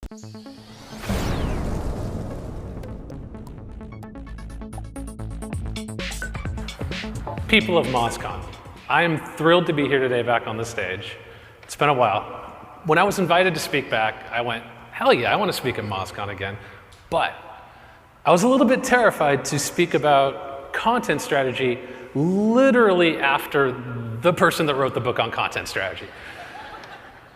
People of MozCon, I am thrilled to be here today back on the stage. It's been a while. When I was invited to speak back, I went, hell yeah, I want to speak at MozCon again. But I was a little bit terrified to speak about content strategy literally after the person that wrote the book on content strategy.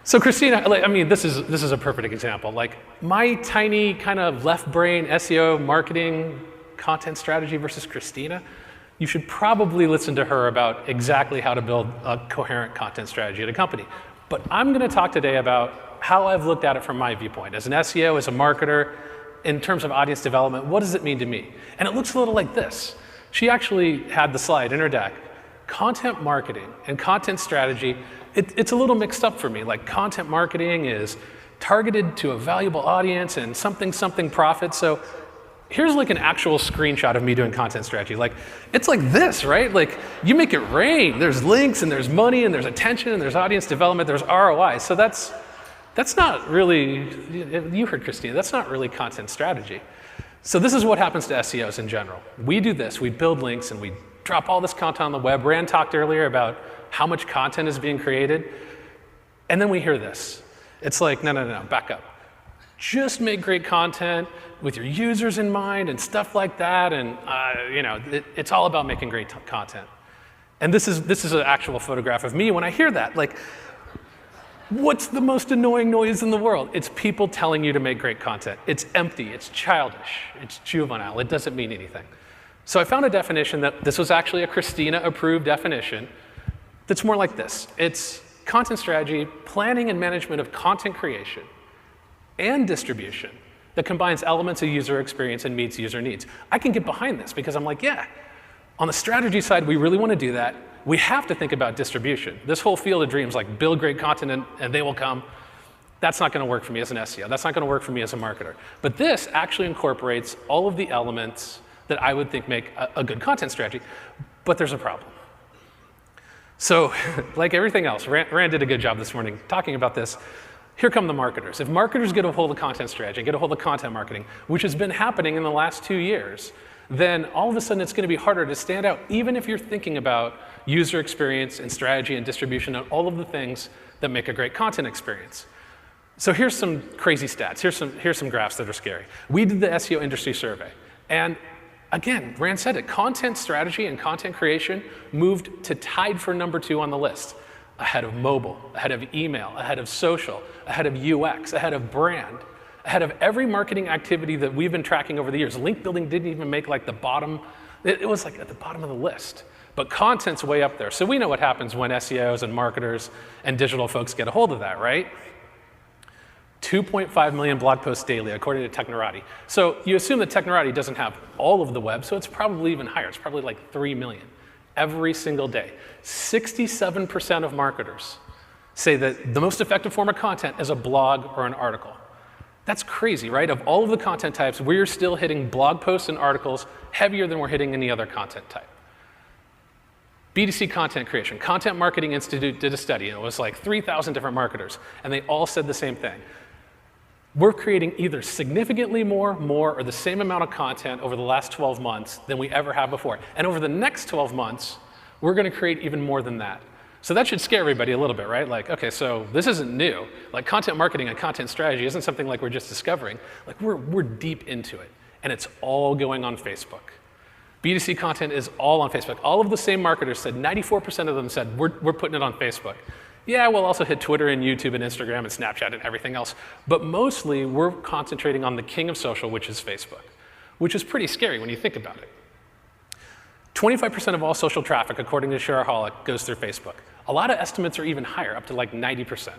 So Christina, I mean, this is a perfect example. Like my tiny kind of left brain SEO marketing content strategy versus Christina, you should probably listen to her about exactly how to build a coherent content strategy at a company. But I'm going to talk today about how I've looked at it from my viewpoint. As an SEO, as a marketer, in terms of audience development, what does it mean to me? And it looks a little like this. She actually had the slide in her deck. Content marketing and content strategy, it's a little mixed up for me. Like content marketing is targeted to a valuable audience and something profit. So here's like an actual screenshot of me doing content strategy. Like, it's like this, right? Like, you make it rain. There's links, and there's money, and there's attention, and there's audience development, there's ROI. So that's not really, you heard Christina, that's not really content strategy. So this is what happens to SEOs in general. We do this, we build links, and we drop all this content on the web. Rand talked earlier about how much content is being created. And then we hear this. It's like, no, back up. Just make great content with your users in mind and stuff like that, and it's all about making great content. And this is an actual photograph of me when I hear that. Like, what's the most annoying noise in the world? It's people telling you to make great content. It's empty, it's childish, it's juvenile, it doesn't mean anything. So I found a definition that this was actually a Christina-approved definition that's more like this. It's content strategy, planning and management of content creation and distribution that combines elements of user experience and meets user needs. I can get behind this because I'm like, yeah, on the strategy side, we really want to do that. We have to think about distribution. This whole field of dreams, like build great content and they will come, that's not going to work for me as an SEO. That's not going to work for me as a marketer. But this actually incorporates all of the elements that I would think make a good content strategy. But there's a problem. So like everything else, Rand did a good job this morning talking about this. Here come the marketers. If marketers get a hold of content strategy, get a hold of content marketing, which has been happening in the last 2 years, then all of a sudden it's going to be harder to stand out, even if you're thinking about user experience and strategy and distribution and all of the things that make a great content experience. So here's some crazy stats. Here's some graphs that are scary. We did the SEO industry survey. And again, Rand said it, content strategy and content creation moved to tied for #2 on the list. Ahead of mobile, ahead of email, ahead of social, ahead of UX, ahead of brand, ahead of every marketing activity that we've been tracking over the years. Link building didn't even make like the bottom, it was like at the bottom of the list. But content's way up there. So we know what happens when SEOs and marketers and digital folks get a hold of that, right? 2.5 million blog posts daily, according to Technorati. So you assume that Technorati doesn't have all of the web, so it's probably even higher. It's probably like 3 million. Every single day. 67% of marketers say that the most effective form of content is a blog or an article. That's crazy, right? Of all of the content types, we're still hitting blog posts and articles heavier than we're hitting any other content type. B2C content creation. Content Marketing Institute did a study, and it was like 3,000 different marketers, and they all said the same thing. We're creating either significantly more, or the same amount of content over the last 12 months than we ever have before. And over the next 12 months, we're going to create even more than that. So that should scare everybody a little bit, right? Like, okay, so this isn't new. Like content marketing and content strategy isn't something like we're just discovering. Like we're deep into it, and it's all going on Facebook. B2C content is all on Facebook. All of the same marketers said, 94% of them said, we're putting it on Facebook. Yeah, we'll also hit Twitter and YouTube and Instagram and Snapchat and everything else. But mostly, we're concentrating on the king of social, which is Facebook, which is pretty scary when you think about it. 25% of all social traffic, according to Shareaholic, goes through Facebook. A lot of estimates are even higher, up to like 90%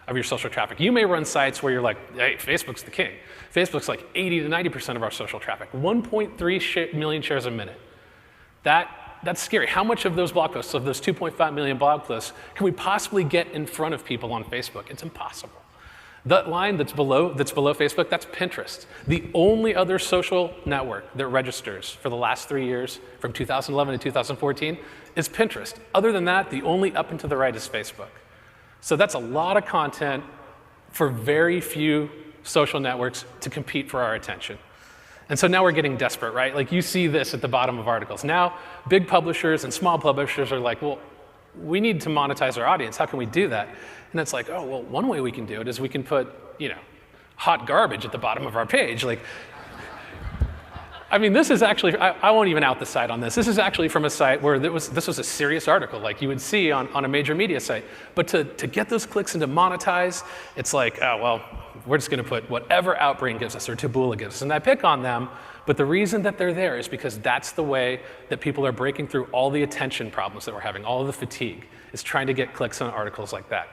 of your social traffic. You may run sites where you're like, hey, Facebook's the king. Facebook's like 80 to 90% of our social traffic. 1.3 million shares a minute. That's scary. How much of those blog posts, of those 2.5 million blog posts, can we possibly get in front of people on Facebook? It's impossible. That line that's below Facebook, that's Pinterest. The only other social network that registers for the last 3 years, from 2011 to 2014, is Pinterest. Other than that, the only up and to the right is Facebook. So that's a lot of content for very few social networks to compete for our attention. And so now we're getting desperate, right? Like you see this at the bottom of articles. Now, big publishers and small publishers are like, well, we need to monetize our audience. How can we do that? And it's like, oh, well, one way we can do it is we can put, hot garbage at the bottom of our page. Like, I mean, this is actually, I won't even out the site on this. This is actually from a site where this was a serious article, like you would see on a major media site. But to get those clicks and to monetize, it's like, oh, well, we're just going to put whatever Outbrain gives us or Taboola gives us. And I pick on them, but the reason that they're there is because that's the way that people are breaking through all the attention problems that we're having, all of the fatigue, is trying to get clicks on articles like that.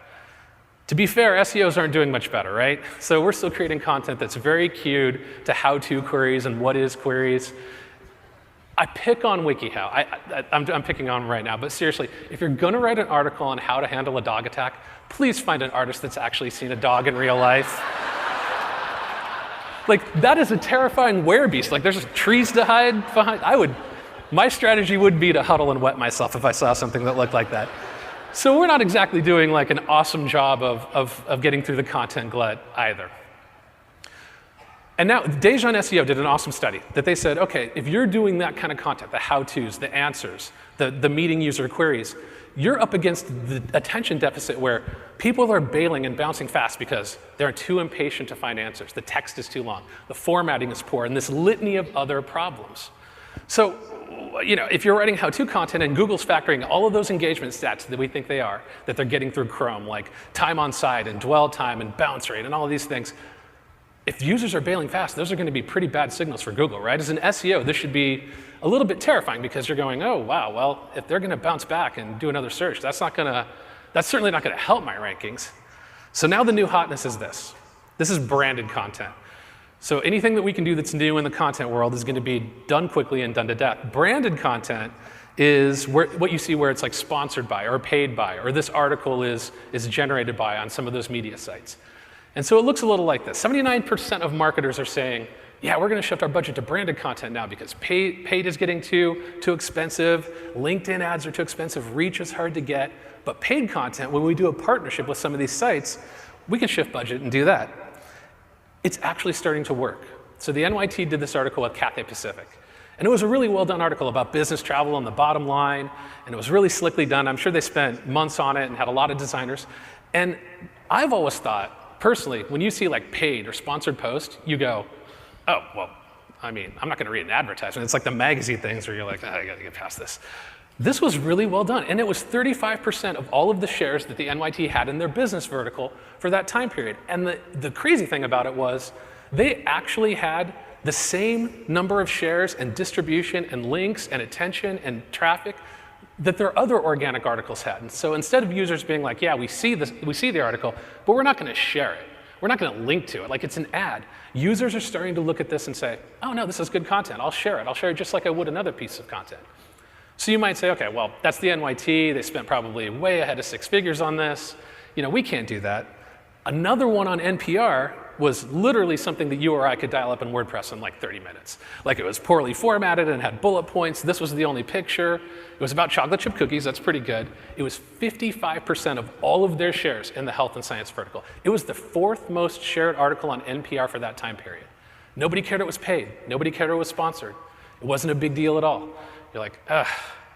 To be fair, SEOs aren't doing much better, right? So we're still creating content that's very cued to how-to queries and what is queries. I pick on WikiHow. I'm picking on them right now, but seriously, if you're going to write an article on how to handle a dog attack, please find an artist that's actually seen a dog in real life. Like, that is a terrifying werebeast. Like, there's trees to hide behind. My strategy would be to huddle and wet myself if I saw something that looked like that. So we're not exactly doing like an awesome job of getting through the content glut either. And now, Dejan SEO did an awesome study that they said, okay, if you're doing that kind of content, the how-tos, the answers, the meeting user queries, you're up against the attention deficit where people are bailing and bouncing fast because they're too impatient to find answers. The text is too long, the formatting is poor, and this litany of other problems. So, if you're writing how-to content and Google's factoring all of those engagement stats that we think they are, that they're getting through Chrome, like time on site and dwell time and bounce rate and all of these things, if users are bailing fast, those are going to be pretty bad signals for Google, right? As an SEO, this should be a little bit terrifying because you're going, oh, wow, well, if they're going to bounce back and do another search, that's certainly not going to help my rankings. So now the new hotness is this. This is branded content. So anything that we can do that's new in the content world is going to be done quickly and done to death. Branded content is what you see where it's like sponsored by or paid by, or this article is generated by on some of those media sites. And so it looks a little like this. 79% of marketers are saying, yeah, we're going to shift our budget to branded content now because paid is getting too expensive, LinkedIn ads are too expensive, reach is hard to get. But paid content, when we do a partnership with some of these sites, we can shift budget and do that. It's actually starting to work. So the NYT did this article with Cathay Pacific. And it was a really well-done article about business travel on the bottom line, and it was really slickly done. I'm sure they spent months on it and had a lot of designers. And I've always thought, personally, when you see like paid or sponsored post, you go, oh, well, I mean, I'm not going to read an advertisement. It's like the magazine things where you're like, oh, I got to get past this. This was really well done, and it was 35% of all of the shares that the NYT had in their business vertical for that time period. And the crazy thing about it was they actually had the same number of shares and distribution and links and attention and traffic that their other organic articles had. And so instead of users being like, yeah, we see the article, but we're not going to share it. We're not going to link to it. Like it's an ad. Users are starting to look at this and say, oh, no, this is good content. I'll share it. I'll share it just like I would another piece of content. So you might say, okay, well, that's the NYT. They spent probably way ahead of 6 figures on this. We can't do that. Another one on NPR was literally something that you or I could dial up in WordPress in like 30 minutes. Like it was poorly formatted and had bullet points. This was the only picture. It was about chocolate chip cookies. That's pretty good. It was 55% of all of their shares in the health and science vertical. It was the 4th most shared article on NPR for that time period. Nobody cared it was paid. Nobody cared it was sponsored. It wasn't a big deal at all. You're like,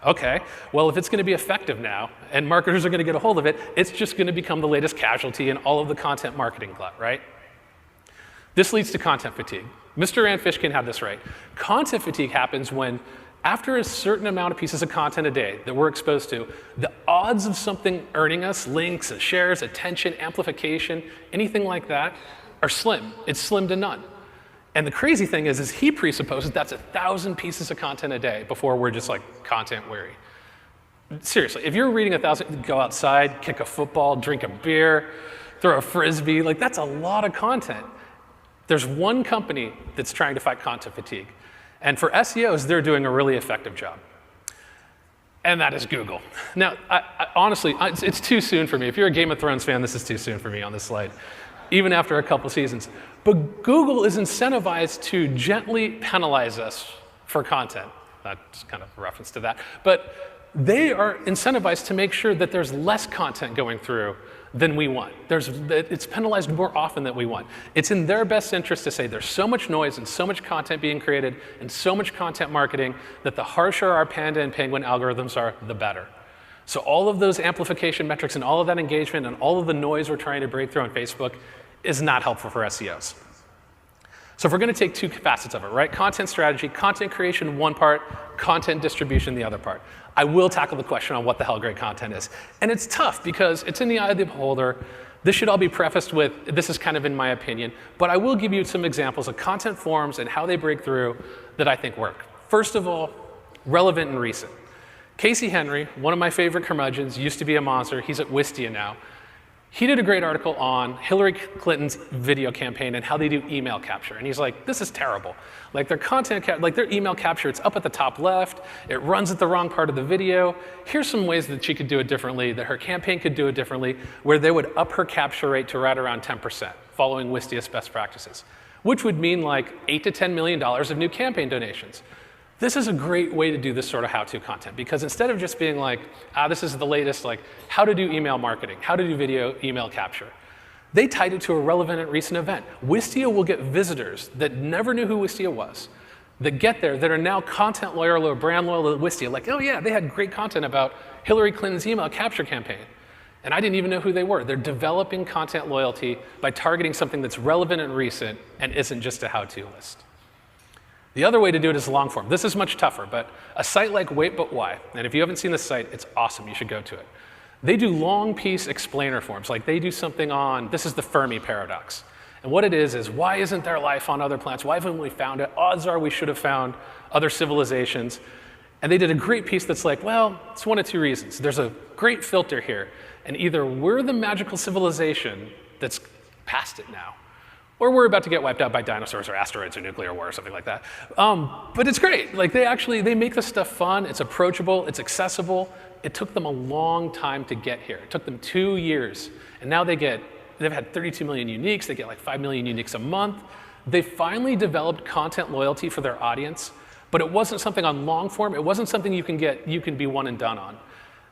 okay, well, if it's going to be effective now and marketers are going to get a hold of it, it's just going to become the latest casualty in all of the content marketing glut, right? This leads to content fatigue. Mr. Rand Fishkin had this right. Content fatigue happens when, after a certain amount of pieces of content a day that we're exposed to, the odds of something earning us links and shares, attention, amplification, anything like that are slim. It's slim to none. And the crazy thing is he presupposes that's 1,000 pieces of content a day before we're just like content weary. Seriously, if you're reading 1,000, go outside, kick a football, drink a beer, throw a frisbee, like that's a lot of content. There's one company that's trying to fight content fatigue. And for SEOs, they're doing a really effective job. And that is Google. Now, honestly, it's too soon for me. If you're a Game of Thrones fan, this is too soon for me on this slide, even after a couple seasons. But Google is incentivized to gently penalize us for content. That's kind of a reference to that. But they are incentivized to make sure that there's less content going through than we want. It's penalized more often than we want. It's in their best interest to say there's so much noise and so much content being created and so much content marketing that the harsher our Panda and Penguin algorithms are, the better. So all of those amplification metrics and all of that engagement and all of the noise we're trying to break through on Facebook is not helpful for SEOs. So if we're going to take two facets of it, right? Content strategy, content creation, one part, content distribution, the other part. I will tackle the question on what the hell great content is. And it's tough because it's in the eye of the beholder. This should all be prefaced with, this is kind of in my opinion, but I will give you some examples of content forms and how they break through that I think work. First of all, relevant and recent. Casey Henry, one of my favorite curmudgeons, used to be a monster. He's at Wistia now. He did a great article on Hillary Clinton's video campaign and how they do email capture. And he's like, this is terrible. Like their their email capture, it's up at the top left. It runs at the wrong part of the video. Here's some ways that she could do it differently, that her campaign could do it differently, where they would up her capture rate to right around 10%, following Wistia's best practices, which would mean like $8 to $10 million of new campaign donations. This is a great way to do this sort of how-to content because instead of just being like, this is the latest, like how to do email marketing, how to do video email capture, they tied it to a relevant and recent event. Wistia will get visitors that never knew who Wistia was, that get there, that are now content loyal or brand loyal to Wistia, like, oh yeah, they had great content about Hillary Clinton's email capture campaign. And I didn't even know who they were. They're developing content loyalty by targeting something that's relevant and recent and isn't just a how-to list. The other way to do it is long form. This is much tougher, but a site like Wait But Why, and if you haven't seen this site, it's awesome, you should go to it. They do long piece explainer forms, like they do something on, this is the Fermi paradox. And what it is why isn't there life on other planets? Why haven't we found it? Odds are we should have found other civilizations. And they did a great piece that's like, well, it's one of two reasons. There's a great filter here, and either we're the magical civilization that's past it now, or we're about to get wiped out by dinosaurs or asteroids or nuclear war or something like that. But it's great. Like they make this stuff fun, it's approachable, it's accessible. It took them a long time to get here. It took them 2 years. And now they've had 32 million uniques, they get like 5 million uniques a month. They finally developed content loyalty for their audience, but it wasn't something on long form, it wasn't something you can be one and done on.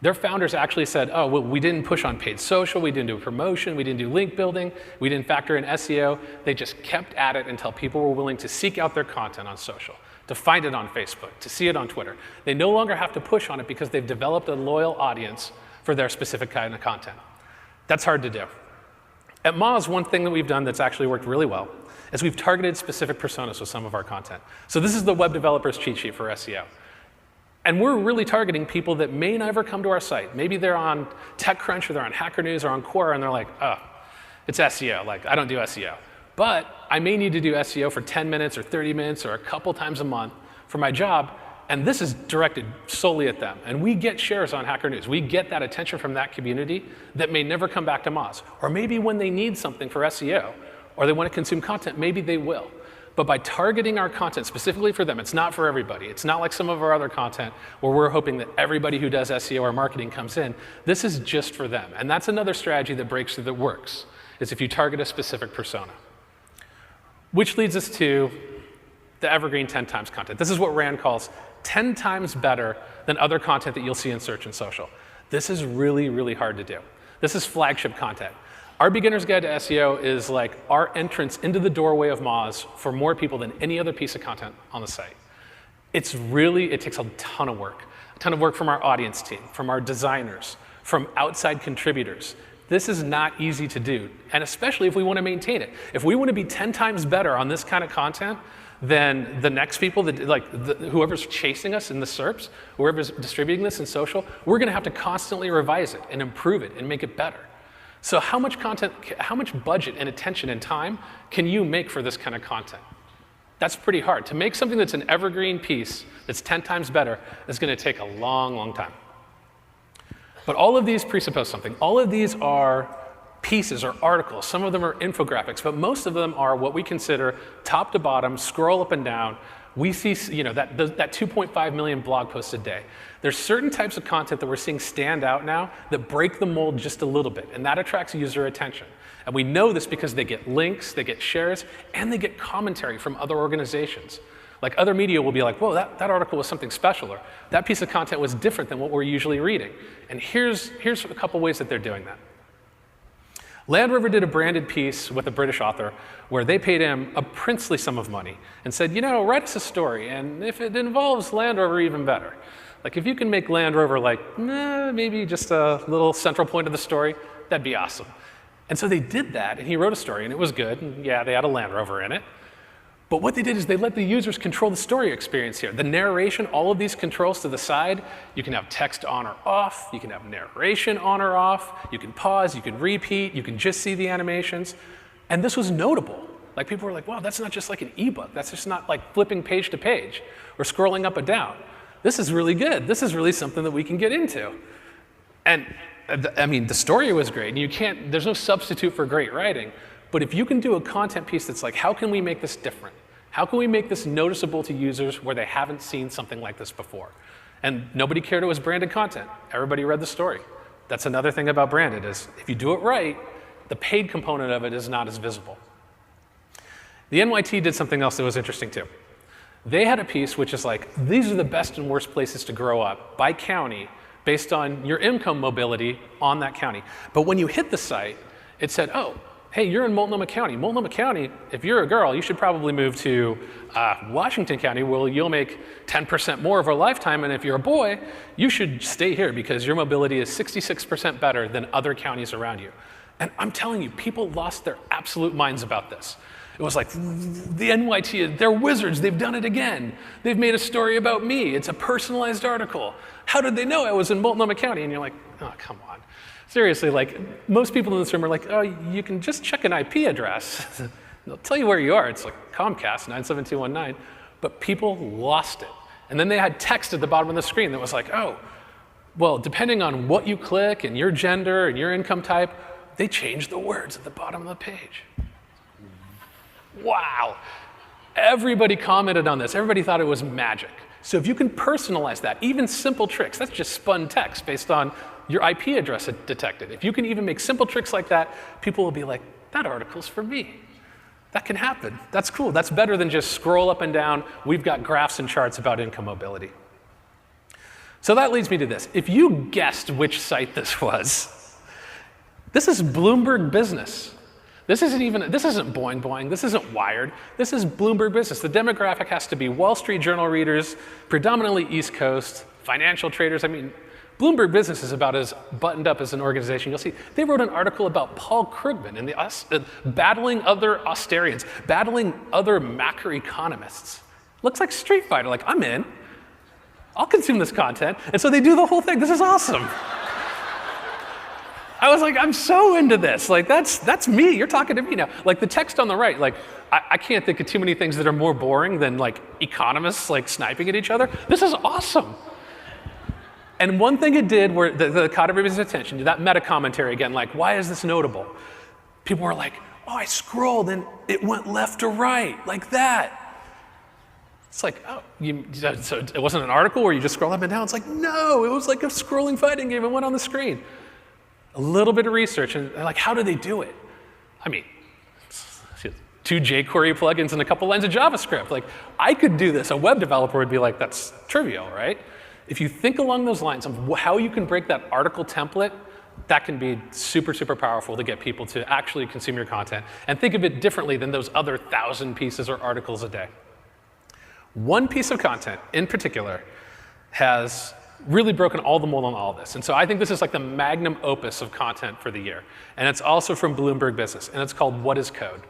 Their founders actually said, oh, well, we didn't push on paid social, we didn't do promotion, we didn't do link building, we didn't factor in SEO. They just kept at it until people were willing to seek out their content on social, to find it on Facebook, to see it on Twitter. They no longer have to push on it because they've developed a loyal audience for their specific kind of content. That's hard to do. At Moz, one thing that we've done that's actually worked really well is we've targeted specific personas with some of our content. So this is the web developer's cheat sheet for SEO. And we're really targeting people that may never come to our site. Maybe they're on TechCrunch or they're on Hacker News or on Quora and they're like, oh, it's SEO, like I don't do SEO. But I may need to do SEO for 10 minutes or 30 minutes or a couple times a month for my job, and this is directed solely at them. And we get shares on Hacker News. We get that attention from that community that may never come back to Moz. Or maybe when they need something for SEO or they want to consume content, maybe they will. But by targeting our content specifically for them, it's not for everybody. It's not like some of our other content where we're hoping that everybody who does SEO or marketing comes in. This is just for them. And that's another strategy that breaks through that works, is if you target a specific persona. Which leads us to the evergreen 10 times content. This is what Rand calls 10 times better than other content that you'll see in search and social. This is really, really hard to do. This is flagship content. Our beginner's guide to SEO is like our entrance into the doorway of Moz for more people than any other piece of content on the site. It takes a ton of work from our audience team, from our designers, from outside contributors. This is not easy to do, and especially if we want to maintain it. If we want to be 10 times better on this kind of content than the next people, whoever's chasing us in the SERPs, whoever's distributing this in social, we're going to have to constantly revise it and improve it and make it better. So how much content, how much budget and attention and time can you make for this kind of content? That's pretty hard. To make something that's an evergreen piece that's 10 times better is going to take a long, long time. But all of these presuppose something. All of these are pieces or articles. Some of them are infographics, but most of them are what we consider top to bottom, scroll up and down. We see that 2.5 million blog posts a day. There's certain types of content that we're seeing stand out now that break the mold just a little bit, and that attracts user attention. And we know this because they get links, they get shares, and they get commentary from other organizations. Like other media will be like, whoa, that article was something special, or that piece of content was different than what we're usually reading. And here's a couple ways that they're doing that. Land Rover did a branded piece with a British author where they paid him a princely sum of money and said, write us a story, and if it involves Land Rover, even better. Like if you can make Land Rover like maybe just a little central point of the story, that'd be awesome. And so they did that, and he wrote a story, and it was good, and yeah, they had a Land Rover in it. But what they did is they let the users control the story experience here. The narration, all of these controls to the side, you can have text on or off, you can have narration on or off, you can pause, you can repeat, you can just see the animations. And this was notable. Like people were like, wow, that's not just like an ebook. That's just not like flipping page to page or scrolling up and down. This is really good. This is really something that we can get into. And I mean, the story was great, and there's no substitute for great writing. But if you can do a content piece that's like, how can we make this different? How can we make this noticeable to users where they haven't seen something like this before? And nobody cared it was branded content. Everybody read the story. That's another thing about branded is if you do it right, the paid component of it is not as visible. The NYT did something else that was interesting too. They had a piece which is like, these are the best and worst places to grow up by county based on your income mobility on that county. But when you hit the site, it said, oh, hey, you're in Multnomah County. Multnomah County, if you're a girl, you should probably move to Washington County, where you'll make 10% more of a lifetime. And if you're a boy, you should stay here because your mobility is 66% better than other counties around you. And I'm telling you, people lost their absolute minds about this. It was like, the NYT, they're wizards. They've done it again. They've made a story about me. It's a personalized article. How did they know I was in Multnomah County? And you're like, oh, come on. Seriously, like most people in this room are like, oh, you can just check an IP address. They'll tell you where you are. It's like Comcast 97219. But people lost it. And then they had text at the bottom of the screen that was like, oh, well, depending on what you click and your gender and your income type, they changed the words at the bottom of the page. Wow. Everybody commented on this. Everybody thought it was magic. So if you can personalize that, even simple tricks, that's just spun text based on your IP address detected. If you can even make simple tricks like that, people will be like, that article's for me. That can happen. That's cool. That's better than just scroll up and down. We've got graphs and charts about income mobility. So that leads me to this. If you guessed which site this was, this is Bloomberg Business. This isn't Boing Boing. This isn't Wired. This is Bloomberg Business. The demographic has to be Wall Street Journal readers, predominantly East Coast, financial traders. I mean, Bloomberg Business is about as buttoned up as an organization. You'll see they wrote an article about Paul Krugman and battling other Austerians, battling other macroeconomists. Looks like Street Fighter. Like, I'm in. I'll consume this content. And so they do the whole thing. This is awesome. I was like, I'm so into this. Like, that's me. You're talking to me now. Like the text on the right, like I can't think of too many things that are more boring than like economists like sniping at each other. This is awesome. And one thing it did where that caught everybody's attention, that meta commentary again, like, why is this notable? People were like, oh, I scrolled and it went left to right, like that. It's like, oh, so it wasn't an article where you just scroll up and down. It's like, no, it was like a scrolling fighting game. It went on the screen. A little bit of research, and like, how do they do it? I mean, 2 jQuery plugins and a couple lines of JavaScript. Like, I could do this. A web developer would be like, that's trivial, right? If you think along those lines of how you can break that article template, that can be super, super powerful to get people to actually consume your content and think of it differently than those other 1,000 pieces or articles a day. One piece of content in particular has really broken all the mold on all of this. And so I think this is like the magnum opus of content for the year. And it's also from Bloomberg Business, and it's called What is Code?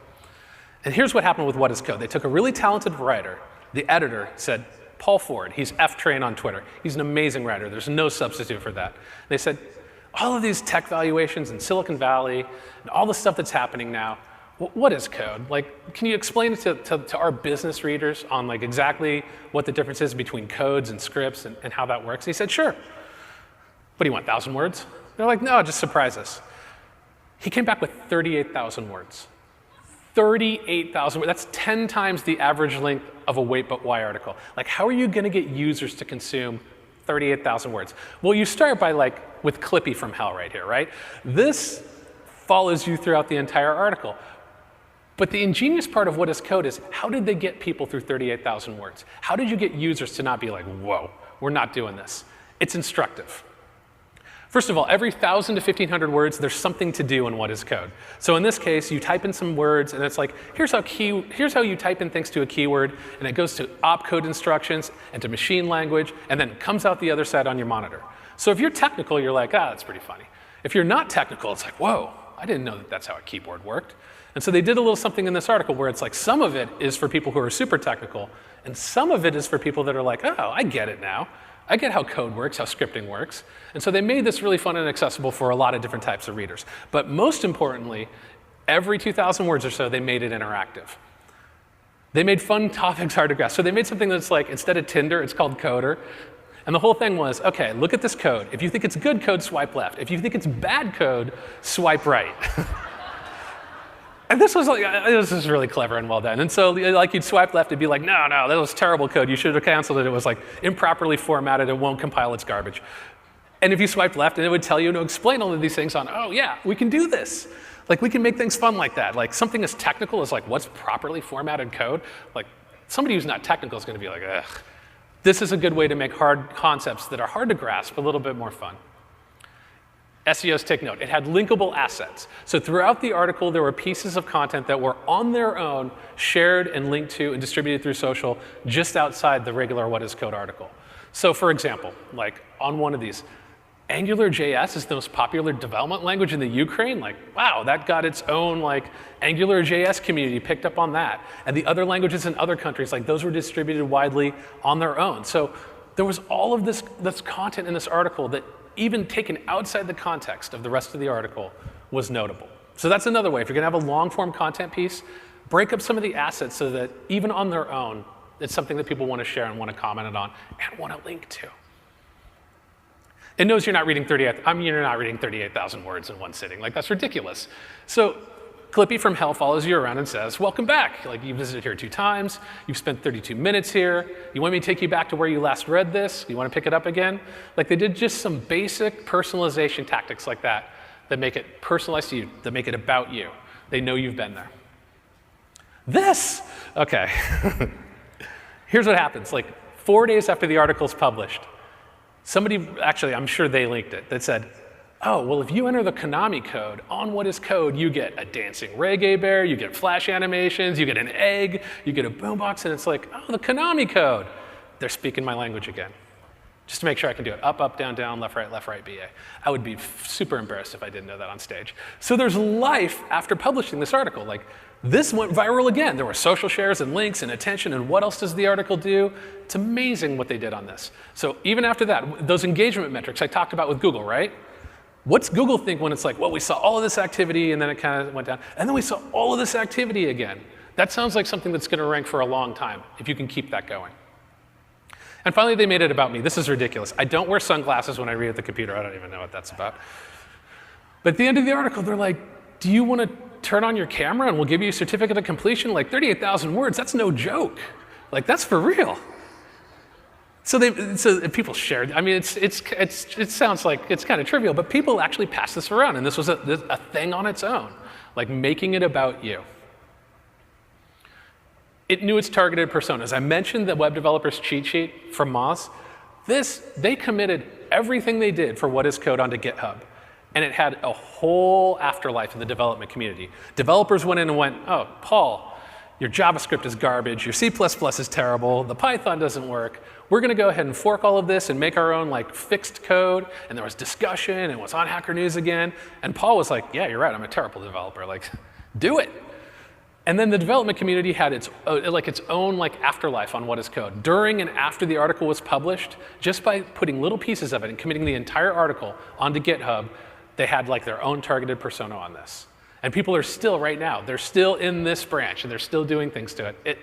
And here's what happened with What is Code. They took a really talented writer. The editor said, Paul Ford, he's F-Train on Twitter. He's an amazing writer. There's no substitute for that. They said, all of these tech valuations in Silicon Valley and all the stuff that's happening now, what is code? Like, can you explain it to our business readers on like exactly what the difference is between codes and scripts and how that works? And he said, sure. What do you want, 1,000 words? They're like, no, just surprise us. He came back with 38,000 words. 38,000 words. That's 10 times the average length of a Wait But Why article. Like, how are you going to get users to consume 38,000 words? Well, you start by like with Clippy from hell right here, right? This follows you throughout the entire article. But the ingenious part of what is code is, how did they get people through 38,000 words? How did you get users to not be like, whoa, we're not doing this? It's instructive. First of all, every 1,000 to 1,500 words, there's something to do in what is code. So in this case, you type in some words, and it's like, here's how you type in things to a keyword, and it goes to opcode instructions and to machine language, and then it comes out the other side on your monitor. So if you're technical, you're like, that's pretty funny. If you're not technical, it's like, whoa, I didn't know that that's how a keyboard worked. And so they did a little something in this article where it's like some of it is for people who are super technical, and some of it is for people that are like, oh, I get it now. I get how code works, how scripting works. And so they made this really fun and accessible for a lot of different types of readers. But most importantly, every 2,000 words or so, they made it interactive. They made fun topics hard to grasp. So they made something that's like, instead of Tinder, it's called Coder. And the whole thing was, OK, look at this code. If you think it's good code, swipe left. If you think it's bad code, swipe right. And this was really clever and well done. And so like you'd swipe left, it'd be like, no, that was terrible code. You should have canceled it. It was like improperly formatted. It won't compile. It's garbage. And if you swiped left, and it would tell you to explain all of these things on, oh yeah, we can do this. Like we can make things fun like that. Like something as technical as like what's properly formatted code. Like somebody who's not technical is going to be like, ugh. This is a good way to make hard concepts that are hard to grasp a little bit more fun. SEOs take note. It had linkable assets. So throughout the article, there were pieces of content that were on their own, shared and linked to and distributed through social just outside the regular What is Code article. So for example, like on one of these, AngularJS is the most popular development language in the Ukraine. Like, wow, that got its own like AngularJS community picked up on that. And the other languages in other countries, like those were distributed widely on their own. So there was all of this content in this article that even taken outside the context of the rest of the article was notable. So that's another way. If you're going to have a long-form content piece, break up some of the assets so that even on their own, it's something that people want to share and want to comment on and want to link to. It knows you're not reading 38,000 words in one sitting. Like, that's ridiculous. So Clippy from Hell follows you around and says, welcome back. Like, you visited here 2 times. You've spent 32 minutes here. You want me to take you back to where you last read this? You want to pick it up again? Like, they did just some basic personalization tactics like that that make it personalized to you, that make it about you. They know you've been there. This, okay. Here's what happens. Like, 4 days after the article's published, somebody, actually, I'm sure they linked it, that said, oh, well, if you enter the Konami code on What is Code, you get a dancing reggae bear, you get flash animations, you get an egg, you get a boombox, and it's like, oh, the Konami code. They're speaking my language again. Just to make sure I can do it. Up, down, left, right, BA. I would be super embarrassed if I didn't know that on stage. So there's life after publishing this article. Like, this went viral again. There were social shares and links and attention, and what else does the article do? It's amazing what they did on this. So even after that, those engagement metrics I talked about with Google, right? What's Google think when it's like, well, we saw all of this activity, and then it kind of went down, and then we saw all of this activity again? That sounds like something that's going to rank for a long time, if you can keep that going. And finally, they made it about me. This is ridiculous. I don't wear sunglasses when I read at the computer. I don't even know what that's about. But at the end of the article, they're like, do you want to turn on your camera and we'll give you a certificate of completion? Like 38,000 words, that's no joke. Like, that's for real. So people shared. I mean, it sounds like it's kind of trivial, but people actually passed this around, and this was a thing on its own, like making it about you. It knew its targeted personas. I mentioned the web developers cheat sheet from Moz. They committed everything they did for What is Code onto GitHub, and it had a whole afterlife in the development community. Developers went in and went, oh, Paul, your JavaScript is garbage, your C++ is terrible, the Python doesn't work. We're going to go ahead and fork all of this and make our own like fixed code. And there was discussion, and it was on Hacker News again. And Paul was like, yeah, you're right, I'm a terrible developer. Like, do it. And then the development community had its own like afterlife on What is Code. During and after the article was published, just by putting little pieces of it and committing the entire article onto GitHub, they had like their own targeted persona on this. And people are still, right now, they're still in this branch, and they're still doing things to it.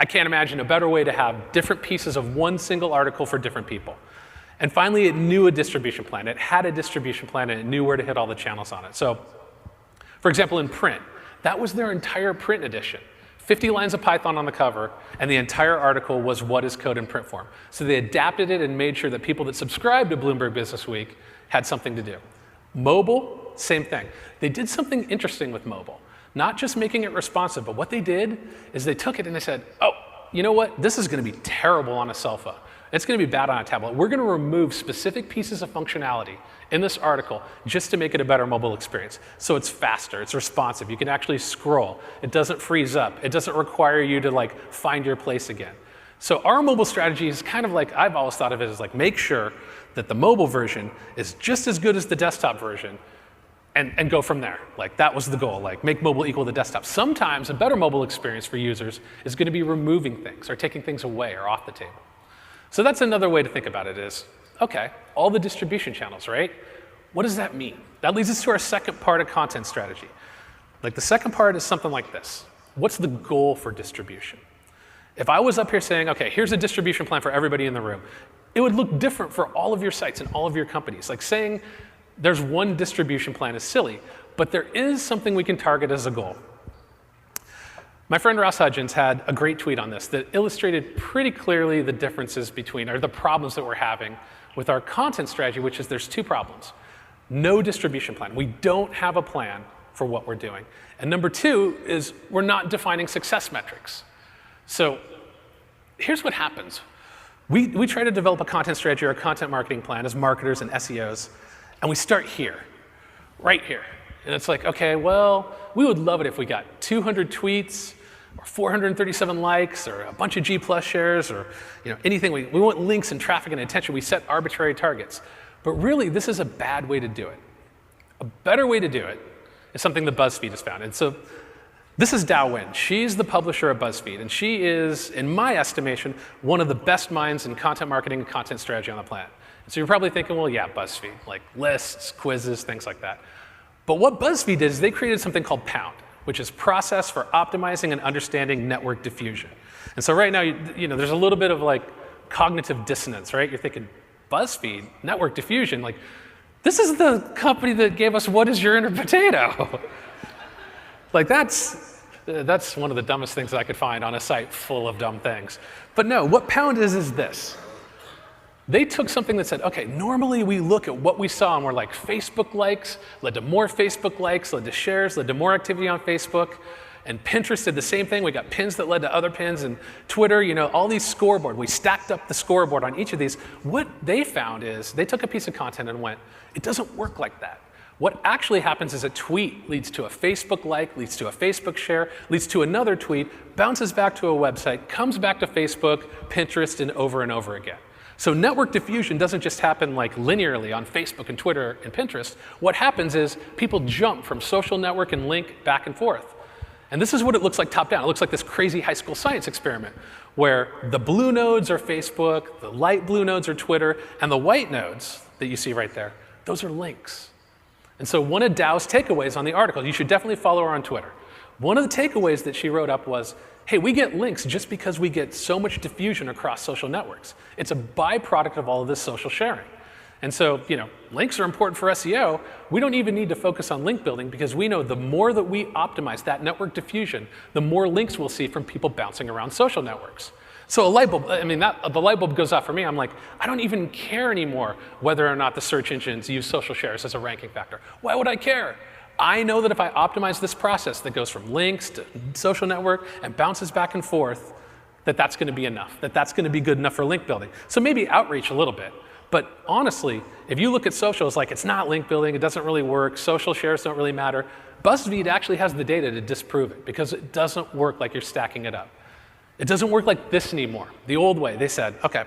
I can't imagine a better way to have different pieces of one single article for different people. And finally, it knew a distribution plan. It had a distribution plan, and it knew where to hit all the channels on it. So, for example, in print, that was their entire print edition. 50 lines of Python on the cover, and the entire article was What is Code in print form. So they adapted it and made sure that people that subscribed to Bloomberg Businessweek had something to do. Mobile, same thing. They did something interesting with mobile. Not just making it responsive, but what they did is they took it and they said, oh, you know what? This is going to be terrible on a cell phone. It's going to be bad on a tablet. We're going to remove specific pieces of functionality in this article just to make it a better mobile experience. So it's faster, it's responsive, you can actually scroll, it doesn't freeze up, it doesn't require you to like find your place again. So our mobile strategy is kind of like, I've always thought of it as like, make sure that the mobile version is just as good as the desktop version and go from there. Like that was the goal, like make mobile equal to desktop. Sometimes a better mobile experience for users is going to be removing things or taking things away or off the table. So that's another way to think about it is, okay, all the distribution channels, right? What does that mean? That leads us to our second part of content strategy. Like the second part is something like this. What's the goal for distribution? If I was up here saying, okay, here's a distribution plan for everybody in the room, it would look different for all of your sites and all of your companies. Like saying there's one distribution plan is silly, but there is something we can target as a goal. My friend Ross Hudgens had a great tweet on this that illustrated pretty clearly the differences between, or the problems that we're having with our content strategy, which is there's two problems. No distribution plan. We don't have a plan for what we're doing. And number two is we're not defining success metrics. So here's what happens. We try to develop a content strategy or a content marketing plan as marketers and SEOs, and we start here, right here. And it's like, okay, well, we would love it if we got 200 tweets, or 437 likes, or a bunch of G+ shares, or anything. We want links and traffic and attention. We set arbitrary targets. But really, this is a bad way to do it. A better way to do it is something that BuzzFeed has found. And so this is Dao Wen. She's the publisher of BuzzFeed, and she is, in my estimation, one of the best minds in content marketing and content strategy on the planet. And so you're probably thinking, well, yeah, BuzzFeed, like lists, quizzes, things like that. But what BuzzFeed did is they created something called Pound, which is process for optimizing and understanding network diffusion. And so right now, there's a little bit of like cognitive dissonance, right? You're thinking, BuzzFeed, network diffusion, like this is the company that gave us what is your inner potato? Like that's one of the dumbest things that I could find on a site full of dumb things. But no, what Pound is this. They took something that said, okay, normally we look at what we saw and we're like, Facebook likes led to more Facebook likes, led to shares, led to more activity on Facebook. And Pinterest did the same thing. We got pins that led to other pins, and Twitter, all these scoreboard. We stacked up the scoreboard on each of these. What they found is they took a piece of content and went, it doesn't work like that. What actually happens is a tweet leads to a Facebook like, leads to a Facebook share, leads to another tweet, bounces back to a website, comes back to Facebook, Pinterest, and over again. So network diffusion doesn't just happen like linearly on Facebook and Twitter and Pinterest. What happens is people jump from social network and link back and forth. And this is what it looks like top down. It looks like this crazy high school science experiment where the blue nodes are Facebook, the light blue nodes are Twitter, and the white nodes that you see right there, those are links. And so one of Dow's takeaways on the article, you should definitely follow her on Twitter. One of the takeaways that she wrote up was, hey, we get links just because we get so much diffusion across social networks. It's a byproduct of all of this social sharing. And so, links are important for SEO. We don't even need to focus on link building because we know the more that we optimize that network diffusion, the more links we'll see from people bouncing around social networks. So a light bulb, the light bulb goes off for me. I'm like, I don't even care anymore whether or not the search engines use social shares as a ranking factor. Why would I care? I know that if I optimize this process that goes from links to social network and bounces back and forth, that's going to be enough, that's going to be good enough for link building. So maybe outreach a little bit. But honestly, if you look at social, it's like it's not link building, it doesn't really work, social shares don't really matter. BuzzFeed actually has the data to disprove it because it doesn't work like you're stacking it up. It doesn't work like this anymore. The old way, they said, okay,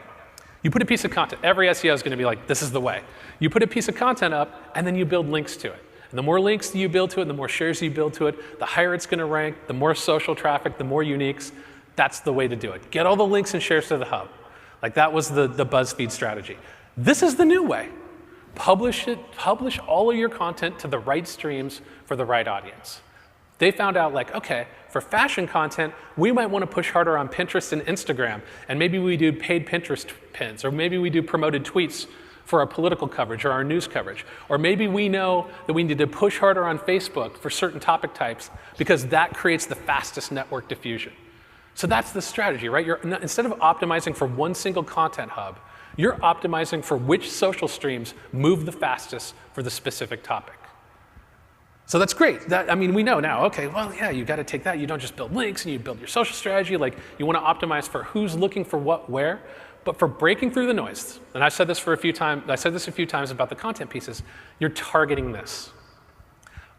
you put a piece of content, every SEO is going to be like, this is the way. You put a piece of content up and then you build links to it. And the more links you build to it, the more shares you build to it, the higher it's going to rank, the more social traffic, the more uniques. That's the way to do it. Get all the links and shares to the hub. Like that was the BuzzFeed strategy. This is the new way. Publish all of your content to the right streams for the right audience. They found out like, okay, for fashion content, we might want to push harder on Pinterest and Instagram, and maybe we do paid Pinterest pins, or maybe we do promoted tweets for our political coverage or our news coverage. Or maybe we know that we need to push harder on Facebook for certain topic types because that creates the fastest network diffusion. So that's the strategy, right? Instead of optimizing for one single content hub, you're optimizing for which social streams move the fastest for the specific topic. So that's great. I mean, we know now, okay, well, yeah, you got to take that. You don't just build links and you build your social strategy. Like, you want to optimize for who's looking for what, where. But for breaking through the noise, and I've said this a few times about the content pieces, you're targeting this.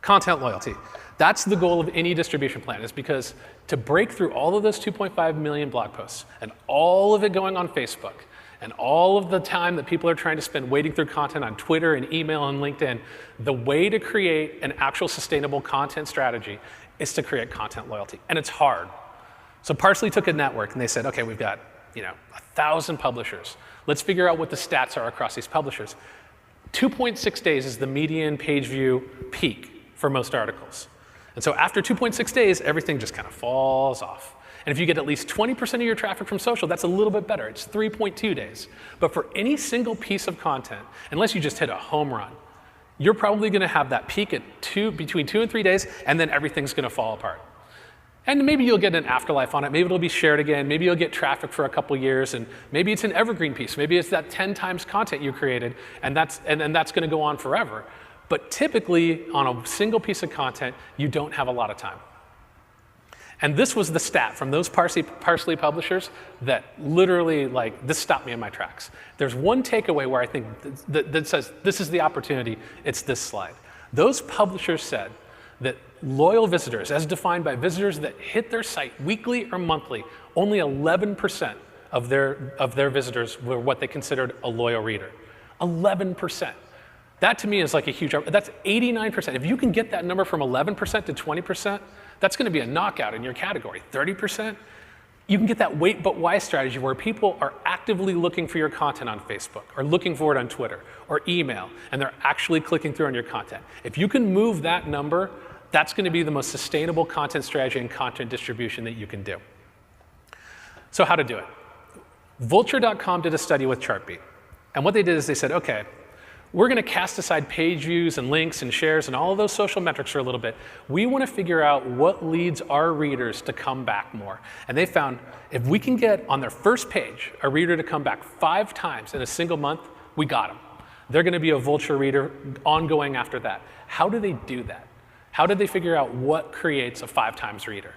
Content loyalty. That's the goal of any distribution plan, is because to break through all of those 2.5 million blog posts and all of it going on Facebook and all of the time that people are trying to spend wading through content on Twitter and email and LinkedIn, the way to create an actual sustainable content strategy is to create content loyalty. And it's hard. So Parsley took a network and they said, okay, we've got 1,000 publishers. Let's figure out what the stats are across these publishers. 2.6 days is the median page view peak for most articles. And so after 2.6 days, everything just kind of falls off. And if you get at least 20% of your traffic from social, that's a little bit better. It's 3.2 days. But for any single piece of content, unless you just hit a home run, you're probably going to have that peak at between 2 and 3 days, and then everything's going to fall apart. And maybe you'll get an afterlife on it. Maybe it'll be shared again. Maybe you'll get traffic for a couple years, and maybe it's an evergreen piece. Maybe it's that 10 times content you created, and that's going to go on forever. But typically, on a single piece of content, you don't have a lot of time. And this was the stat from those Parsley publishers that literally, this stopped me in my tracks. There's one takeaway where I think that says this is the opportunity. It's this slide. Those publishers said that loyal visitors, as defined by visitors that hit their site weekly or monthly, only 11% of their visitors were what they considered a loyal reader. 11%. That to me is like a huge, that's 89%. If you can get that number from 11% to 20%, that's going to be a knockout in your category. 30%, you can get that wait but why strategy where people are actively looking for your content on Facebook or looking for it on Twitter or email, and they're actually clicking through on your content. If you can move that number, that's going to be the most sustainable content strategy and content distribution that you can do. So how to do it? Vulture.com did a study with Chartbeat. And what they did is they said, okay, we're going to cast aside page views and links and shares and all of those social metrics for a little bit. We want to figure out what leads our readers to come back more. And they found if we can get on their first page a reader to come back 5 times in a single month, we got them. They're going to be a Vulture reader ongoing after that. How do they do that? How did they figure out what creates a 5 times reader?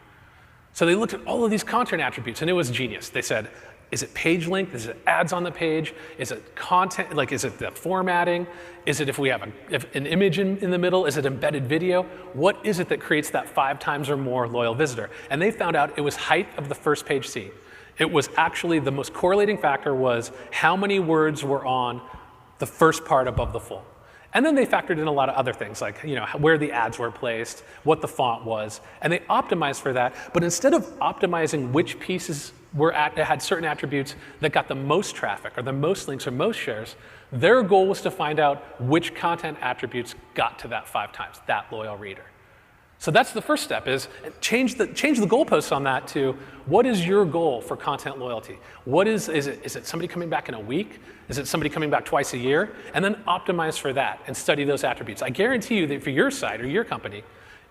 So they looked at all of these content attributes, and it was genius. They said, is it page length? Is it ads on the page? Is it content? Like, is it the formatting? Is it if we have an image in the middle? Is it embedded video? What is it that creates that 5 times or more loyal visitor? And they found out it was height of the first page seed. It was actually the most correlating factor was how many words were on the first part above the full. And then they factored in a lot of other things, like where the ads were placed, what the font was, and they optimized for that. But instead of optimizing which pieces had certain attributes that got the most traffic or the most links or most shares, their goal was to find out which content attributes got to that 5 times, that loyal reader. So that's the first step, is change the goalposts on that to what is your goal for content loyalty? Is it somebody coming back in a week? Is it somebody coming back twice a year? And then optimize for that and study those attributes. I guarantee you that for your site or your company,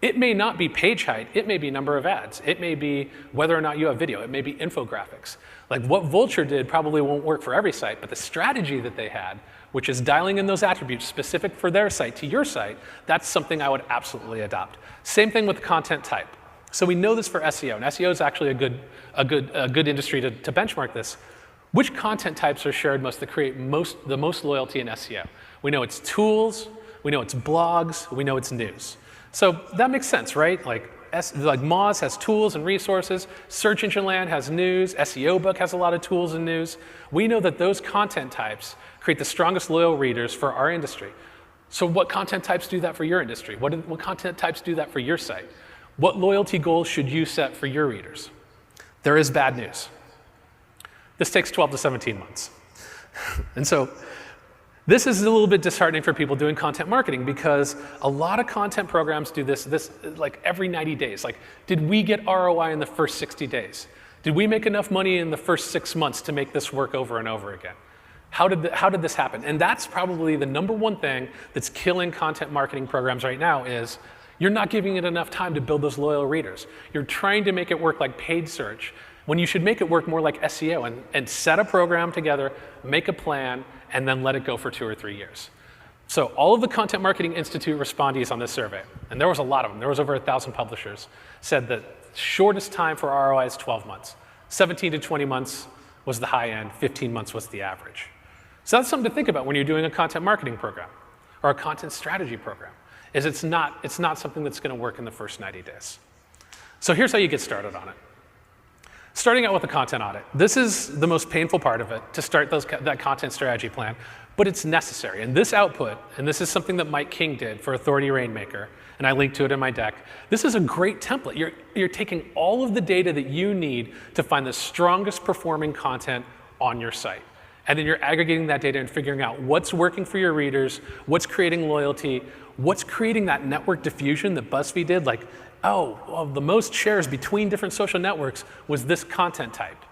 it may not be page height, it may be number of ads, it may be whether or not you have video, it may be infographics. Like what Vulture did probably won't work for every site, but the strategy that they had, which is dialing in those attributes specific for their site to your site, that's something I would absolutely adopt. Same thing with content type. So we know this for SEO, and SEO is actually a good industry to benchmark this. Which content types are shared most that create the most loyalty in SEO? We know it's tools, we know it's blogs, we know it's news. So that makes sense, right? Like Moz has tools and resources, Search Engine Land has news, SEO Book has a lot of tools and news. We know that those content types create the strongest loyal readers for our industry. So what content types do that for your industry? What content types do that for your site? What loyalty goals should you set for your readers? There is bad news. This takes 12 to 17 months. And so this is a little bit disheartening for people doing content marketing because a lot of content programs do this like every 90 days. Like, did we get ROI in the first 60 days? Did we make enough money in the first 6 months to make this work over and over again? How did this happen? And that's probably the number one thing that's killing content marketing programs right now is you're not giving it enough time to build those loyal readers. You're trying to make it work like paid search when you should make it work more like SEO and set a program together, make a plan, and then let it go for 2 or 3 years. So all of the Content Marketing Institute respondees on this survey, and there was a lot of them, there was over 1,000 publishers, said that shortest time for ROI is 12 months. 17 to 20 months was the high end, 15 months was the average. So that's something to think about when you're doing a content marketing program or a content strategy program, is it's not something that's going to work in the first 90 days. So here's how you get started on it. Starting out with a content audit. This is the most painful part of it, to start that content strategy plan, but it's necessary. And this output, and this is something that Mike King did for Authority Rainmaker, and I linked to it in my deck. This is a great template. You're taking all of the data that you need to find the strongest performing content on your site. And then you're aggregating that data and figuring out what's working for your readers, what's creating loyalty, what's creating that network diffusion that BuzzFeed did, like, oh, well, the most shares between different social networks was this content type.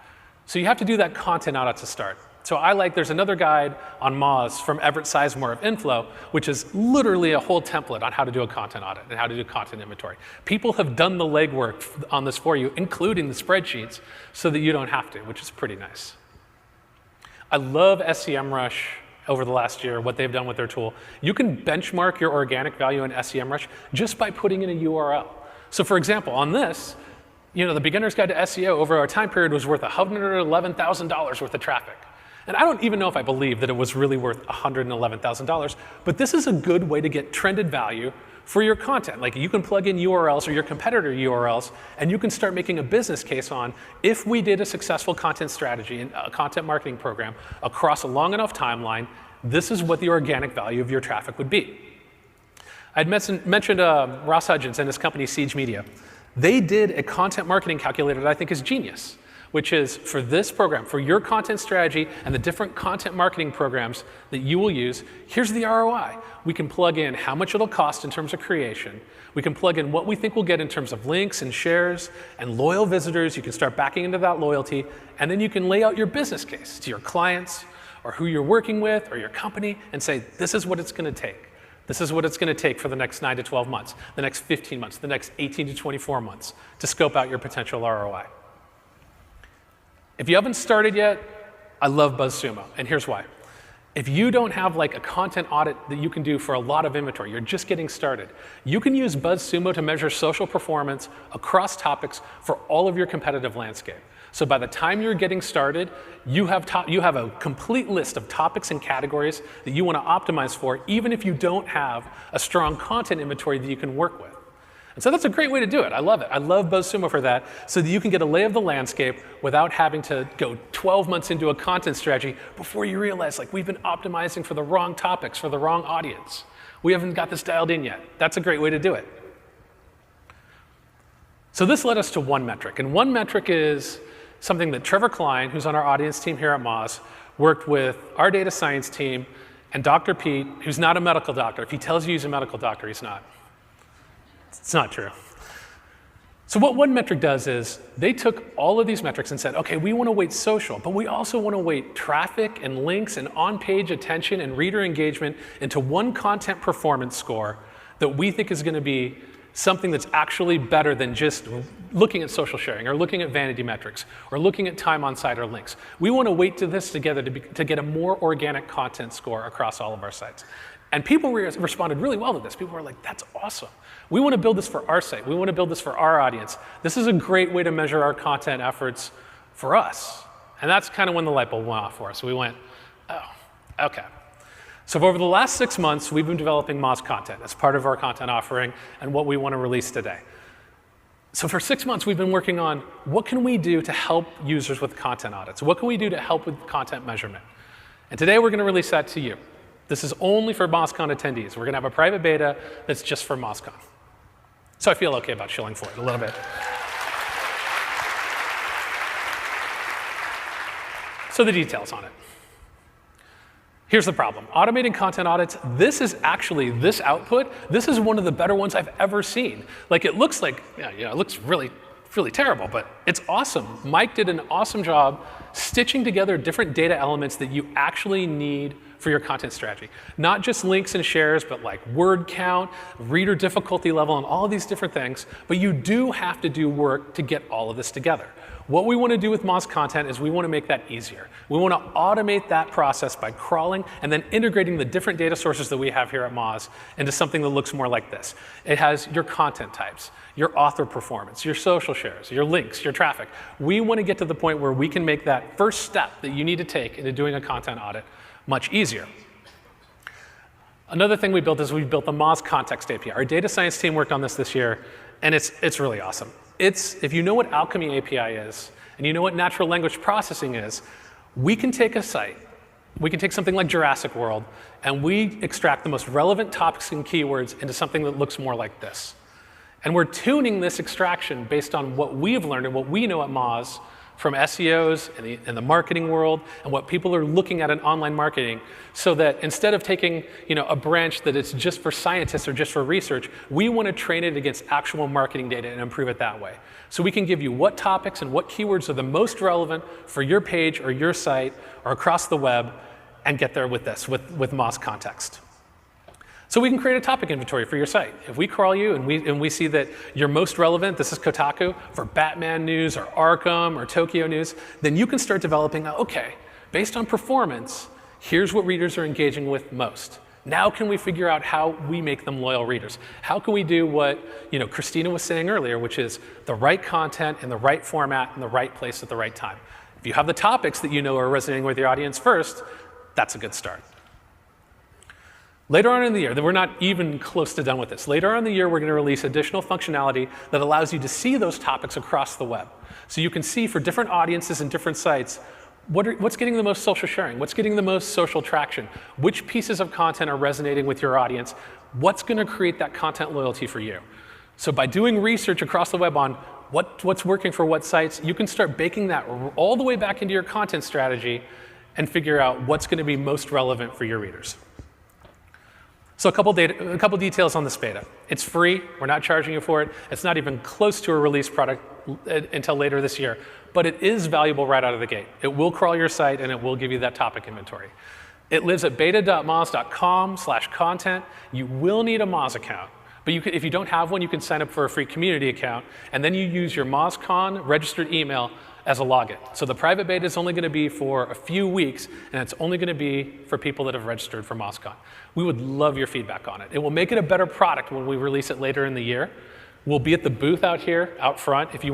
So you have to do that content audit to start. So there's another guide on Moz from Everett Sizemore of Inflow, which is literally a whole template on how to do a content audit and how to do content inventory. People have done the legwork on this for you, including the spreadsheets, so that you don't have to, which is pretty nice. I love SEMrush over the last year, what they've done with their tool. You can benchmark your organic value in SEMrush just by putting in a URL. So for example, on this, the Beginner's Guide to SEO over our time period was worth $111,000 worth of traffic. And I don't even know if I believe that it was really worth $111,000, but this is a good way to get trended value for your content. Like, you can plug in URLs or your competitor URLs, and you can start making a business case on, if we did a successful content strategy and a content marketing program across a long enough timeline, this is what the organic value of your traffic would be. I'd mentioned Ross Hudgens and his company Siege Media. They did a content marketing calculator that I think is genius, which is for this program, for your content strategy and the different content marketing programs that you will use, here's the ROI. We can plug in how much it'll cost in terms of creation. We can plug in what we think we'll get in terms of links and shares and loyal visitors. You can start backing into that loyalty, and then you can lay out your business case to your clients or who you're working with or your company and say, this is what it's going to take. This is what it's going to take for the next 9 to 12 months, the next 15 months, the next 18 to 24 months to scope out your potential ROI. If you haven't started yet, I love BuzzSumo, and here's why. If you don't have like a content audit that you can do for a lot of inventory, you're just getting started, you can use BuzzSumo to measure social performance across topics for all of your competitive landscape. So by the time you're getting started, you have a complete list of topics and categories that you want to optimize for, even if you don't have a strong content inventory that you can work with. And so that's a great way to do it. I love it. I love BuzzSumo for that, so that you can get a lay of the landscape without having to go 12 months into a content strategy before you realize, like, we've been optimizing for the wrong topics, for the wrong audience. We haven't got this dialed in yet. That's a great way to do it. So this led us to one metric, and one metric is something that Trevor Klein, who's on our audience team here at Moz, worked with our data science team and Dr. Pete, who's not a medical doctor. If he tells you he's a medical doctor, he's not. It's not true. So what one metric does is they took all of these metrics and said, okay, we want to weight social, but we also want to weight traffic and links and on-page attention and reader engagement into one content performance score that we think is going to be something that's actually better than just looking at social sharing or looking at vanity metrics or looking at time on site or links. We want to weight to this together to get a more organic content score across all of our sites. And people responded really well to this. People were like, that's awesome. We want to build this for our site. We want to build this for our audience. This is a great way to measure our content efforts for us. And that's kind of when the light bulb went off for us. We went, oh, okay. So over the last 6 months, we've been developing Moz content as part of our content offering and what we want to release today. So for 6 months, we've been working on what can we do to help users with content audits? What can we do to help with content measurement? And today we're going to release that to you. This is only for MozCon attendees. We're going to have a private beta that's just for MozCon. So I feel okay about shilling for it a little bit. So the details on it. Here's the problem. Automating content audits, this output, this is one of the better ones I've ever seen. Like, it looks like, it looks really, really terrible, but it's awesome. Mike did an awesome job stitching together different data elements that you actually need for your content strategy. Not just links and shares, but like word count, reader difficulty level, and all of these different things. But you do have to do work to get all of this together. What we want to do with Moz content is we want to make that easier. We want to automate that process by crawling and then integrating the different data sources that we have here at Moz into something that looks more like this. It has your content types, your author performance, your social shares, your links, your traffic. We want to get to the point where we can make that first step that you need to take into doing a content audit much easier. Another thing we built is we built the Moz Context API. Our data science team worked on this year, and it's really awesome. If you know what Alchemy API is, and you know what natural language processing is, we can take a site, we can take something like Jurassic World, and we extract the most relevant topics and keywords into something that looks more like this. And we're tuning this extraction based on what we've learned and what we know at Moz from SEOs in the marketing world and what people are looking at in online marketing, so that instead of taking a branch that is just for scientists or just for research, we want to train it against actual marketing data and improve it that way. So we can give you what topics and what keywords are the most relevant for your page or your site or across the web, and get there with this, with Moz Context. So we can create a topic inventory for your site. If we crawl you and we see that you're most relevant, this is Kotaku, for Batman news or Arkham or Tokyo news, then you can start developing, okay, based on performance, here's what readers are engaging with most. Now can we figure out how we make them loyal readers? How can we do what Christina was saying earlier, which is the right content in the right format in the right place at the right time? If you have the topics that you know are resonating with your audience first, that's a good start. Later on in the year, we're not even close to done with this. Later on in the year, we're going to release additional functionality that allows you to see those topics across the web. So you can see for different audiences and different sites, what's getting the most social sharing? What's getting the most social traction? Which pieces of content are resonating with your audience? What's going to create that content loyalty for you? So by doing research across the web on what's working for what sites, you can start baking that all the way back into your content strategy and figure out what's going to be most relevant for your readers. So a couple details on this beta. It's free. We're not charging you for it. It's not even close to a release product until later this year, but it is valuable right out of the gate. It will crawl your site, and it will give you that topic inventory. It lives at beta.moz.com/content. You will need a Moz account, but if you don't have one, you can sign up for a free community account, and then you use your MozCon registered email as a login. So the private beta is only going to be for a few weeks, and it's only going to be for people that have registered for MozCon. We would love your feedback on it. It will make it a better product when we release it later in the year. We'll be at the booth out here, out front. If you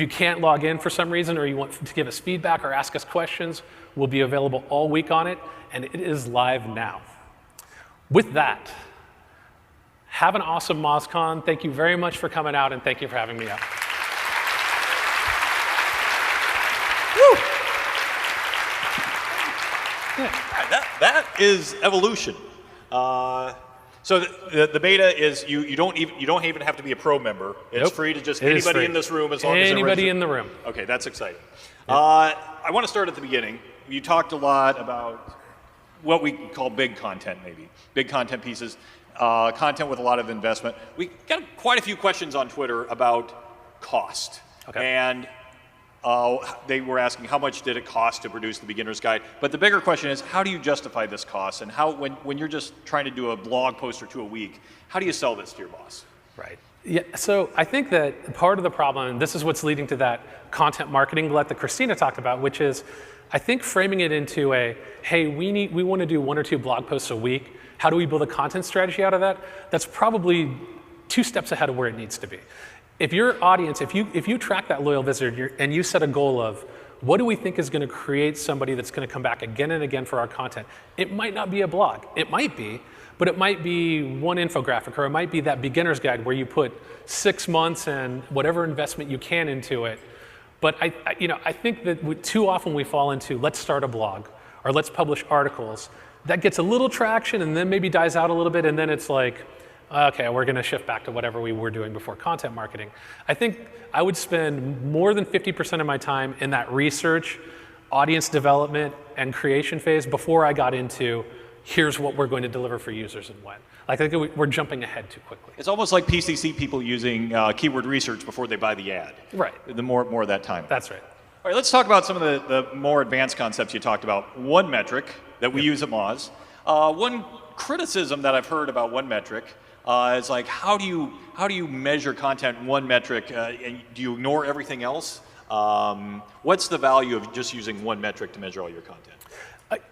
can't log in for some reason, or you want to give us feedback or ask us questions, we'll be available all week on it, and it is live now. With that, have an awesome MozCon. Thank you very much for coming out, and thank you for having me up. That is evolution. So the beta is you don't even have to be a pro member. It's free to just anybody in this room as long as they're anybody in the room. Okay, that's exciting. I want to start at the beginning. You talked a lot about what we call big content, maybe big content pieces, content with a lot of investment. We got quite a few questions on Twitter about cost, and they were asking how much did it cost to produce the beginner's guide. But the bigger question is, how do you justify this cost? And how, when you're just trying to do a blog post or two a week, how do you sell this to your boss? Right. Yeah, so I think that part of the problem, and this is what's leading to that content marketing glut that Christina talked about, which is, I think framing it into hey, we want to do 1 or 2 blog posts a week. How do we build a content strategy out of that? That's probably 2 steps ahead of where it needs to be. If your audience, if you track that loyal visitor and you set a goal of what do we think is going to create somebody that's going to come back again and again for our content, it might not be a blog. It might be, but it might be one infographic, or it might be that beginner's guide where you put 6 months and whatever investment you can into it. But I think that too often we fall into let's start a blog or let's publish articles. That gets a little traction and then maybe dies out a little bit, and then it's like, okay, we're going to shift back to whatever we were doing before content marketing. I think I would spend more than 50% of my time in that research, audience development, and creation phase before I got into here's what we're going to deliver for users and when. Like, I think we're jumping ahead too quickly. It's almost like PCC people using keyword research before they buy the ad. Right. The more of that time. That's right. All right, let's talk about some of the more advanced concepts you talked about. One metric that we use at Moz. One criticism that I've heard about one metric is like, how do you measure content in one metric? And do you ignore everything else? What's the value of just using one metric to measure all your content?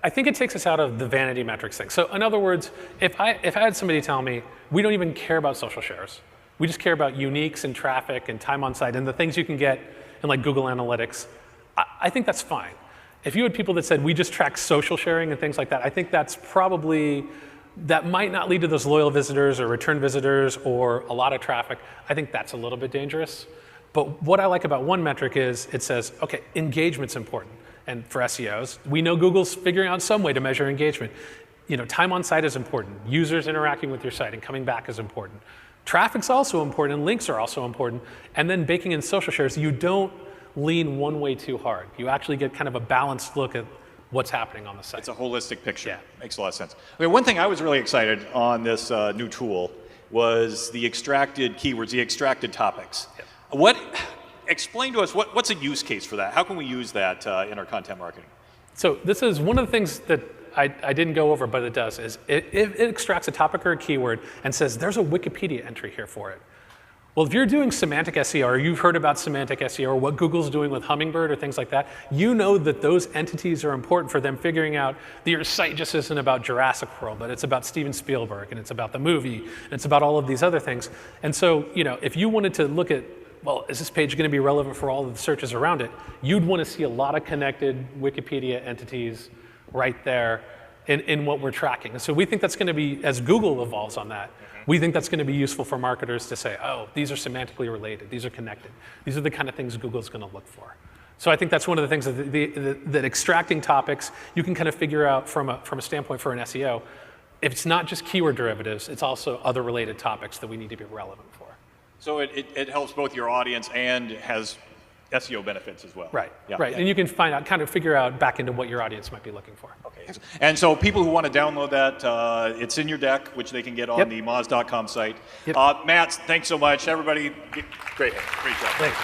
I think it takes us out of the vanity metrics thing. So in other words, if I had somebody tell me, we don't even care about social shares. We just care about uniques and traffic and time on site and the things you can get in like Google Analytics, I think that's fine. If you had people that said, we just track social sharing and things like that, I think that's probably, that might not lead to those loyal visitors or return visitors or a lot of traffic. I think that's a little bit dangerous. But what I like about one metric is it says, okay, engagement's important. And for SEOs, we know Google's figuring out some way to measure engagement. You know, time on site is important. Users interacting with your site and coming back is important. Traffic's also important, and links are also important. And then baking in social shares, you don't lean one way too hard. You actually get kind of a balanced look at what's happening on the site. It's a holistic picture. Yeah. Makes a lot of sense. Okay, one thing I was really excited on this new tool was the extracted keywords, the extracted topics. Yep. Explain to us, what's a use case for that? How can we use that in our content marketing? So this is one of the things that I didn't go over, but it does, is it extracts a topic or a keyword and says, there's a Wikipedia entry here for it. Well, if you're doing semantic SEO, or you've heard about semantic SEO, or what Google's doing with Hummingbird or things like that, you know that those entities are important for them figuring out that your site just isn't about Jurassic World, but it's about Steven Spielberg, and it's about the movie, and it's about all of these other things. And so, you know, if you wanted to look at, well, is this page going to be relevant for all of the searches around it? You'd want to see a lot of connected Wikipedia entities right there in what we're tracking. And so we think that's going to be, as Google evolves on that, we think that's going to be useful for marketers to say, oh, these are semantically related, these are connected. These are the kind of things Google's going to look for. So I think that's one of the things that extracting topics, you can kind of figure out from a standpoint for an SEO. If it's not just keyword derivatives, it's also other related topics that we need to be relevant for. So it helps both your audience and has SEO benefits as well. Right, yeah. right. And you can find out, kind of figure out back into what your audience might be looking for. Okay. And so people who want to download that, it's in your deck, which they can get on the moz.com site. Yep. Matt, thanks so much. Everybody, great job. Thanks.